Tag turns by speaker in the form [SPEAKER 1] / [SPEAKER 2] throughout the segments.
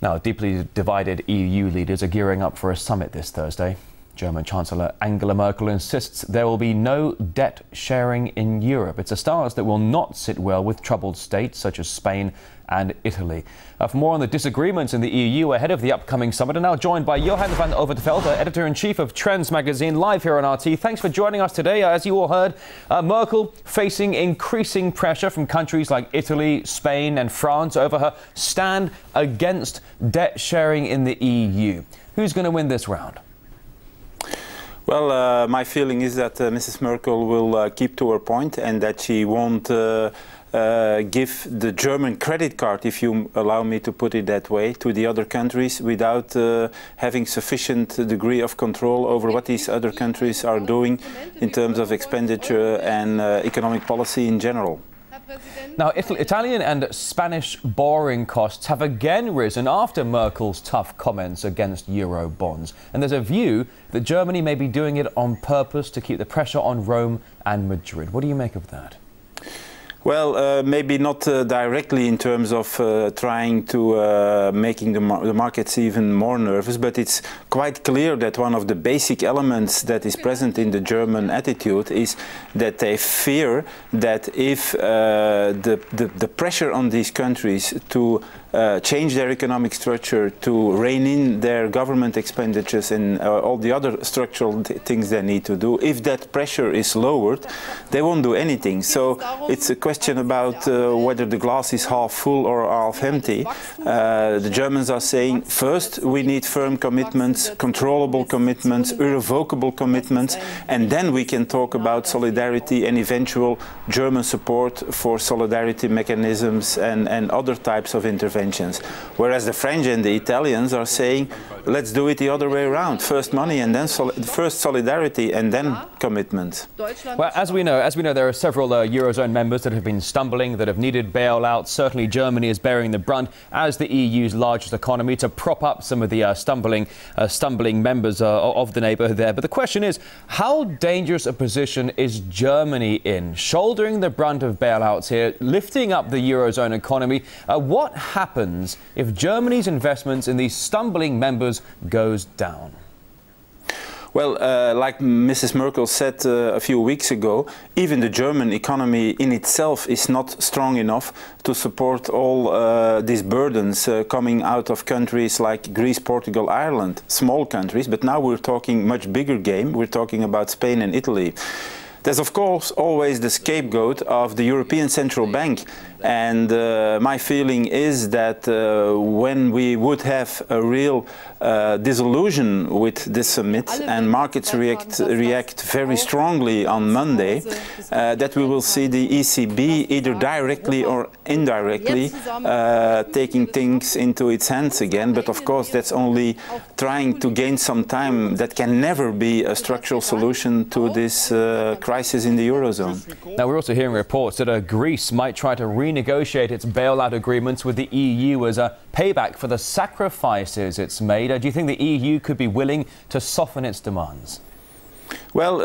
[SPEAKER 1] Now, deeply divided EU leaders are gearing up for a summit this Thursday. German Chancellor Angela Merkel insists there will be no debt sharing in Europe. It's a stance that will not sit well with troubled states such as Spain and Italy. For more on the disagreements in the EU ahead of the upcoming summit, I'm now joined by Johan van Overvelde, editor-in-chief of Trends magazine, live here on RT. Thanks for joining us today. As you all heard, Merkel facing increasing pressure from countries like Italy, Spain and France over her stand against debt sharing in the EU. Who's going to win this round?
[SPEAKER 2] Well, my feeling is that Mrs. Merkel will keep to her point and that she won't give the German credit card, if you allow me to put it that way, to the other countries without having sufficient degree of control over what these other countries are doing in terms of expenditure and economic policy in general.
[SPEAKER 1] Now, Italian and Spanish borrowing costs have again risen after Merkel's tough comments against euro bonds. And there's a view that Germany may be doing it on purpose to keep the pressure on Rome and Madrid. What do you make of that?
[SPEAKER 2] Well, maybe not directly in terms of trying to making the markets even more nervous, but it's quite clear that one of the basic elements that is present in the German attitude is that they fear that if the pressure on these countries to change their economic structure, to rein in their government expenditures and all the other structural things they need to do, if that pressure is lowered, they won't do anything. So it's a question about whether the glass is half full or half empty. The Germans are saying, first we need firm commitments, controllable commitments, irrevocable commitments, and then we can talk about solidarity and eventual German support for solidarity mechanisms and other types of interventions. Whereas the French and the Italians are saying, let's do it the other way around. First money and then first solidarity and then commitment.
[SPEAKER 1] Well, as we know, there are several eurozone members that have been stumbling, that have needed bailouts. Certainly Germany is bearing the brunt as the EU's largest economy to prop up some of the stumbling members of the neighbourhood there. But the question is, how dangerous a position is Germany in? Shouldering the brunt of bailouts here, lifting up the eurozone economy. What happens if Germany's investments in these stumbling members goes down?
[SPEAKER 2] Well, like Mrs. Merkel said a few weeks ago, even the German economy in itself is not strong enough to support all these burdens coming out of countries like Greece, Portugal, Ireland, small countries, but now we're talking much bigger game. We're talking about Spain and Italy. There's of course always the scapegoat of the European Central Bank, and my feeling is that when we would have a real disillusion with this summit and markets react very strongly on Monday, that we will see the ECB either directly or indirectly taking things into its hands again. But of course that's only trying to gain some time. That can never be a structural solution to this crisis in the eurozone.
[SPEAKER 1] Now, we're also hearing reports that Greece might try to renegotiate its bailout agreements with the EU as a payback for the sacrifices it's made. Do you think the EU could be willing to soften its demands?
[SPEAKER 2] Well,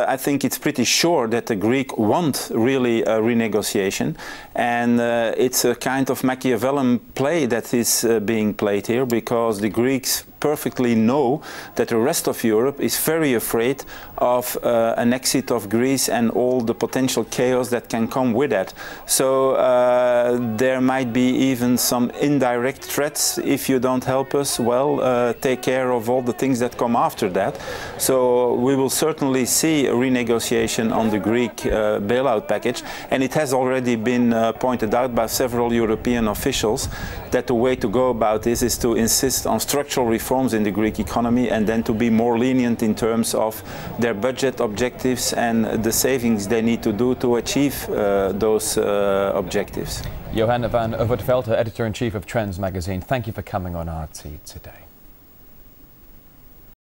[SPEAKER 2] I think it's pretty sure that the Greeks want really a renegotiation, and it's a kind of Machiavellian play that is being played here, because the Greeks perfectly know that the rest of Europe is very afraid of an exit of Greece and all the potential chaos that can come with that. So there might be even some indirect threats: if you don't help us, well, take care of all the things that come after that. So we will certainly see a renegotiation on the Greek bailout package, and it has already been pointed out by several European officials that the way to go about this is to insist on structural reforms in the Greek economy and then to be more lenient in terms of their budget objectives and the savings they need to do to achieve those objectives.
[SPEAKER 1] Johan van Overvelde, editor-in-chief of Trends magazine, thank you for coming on RT today.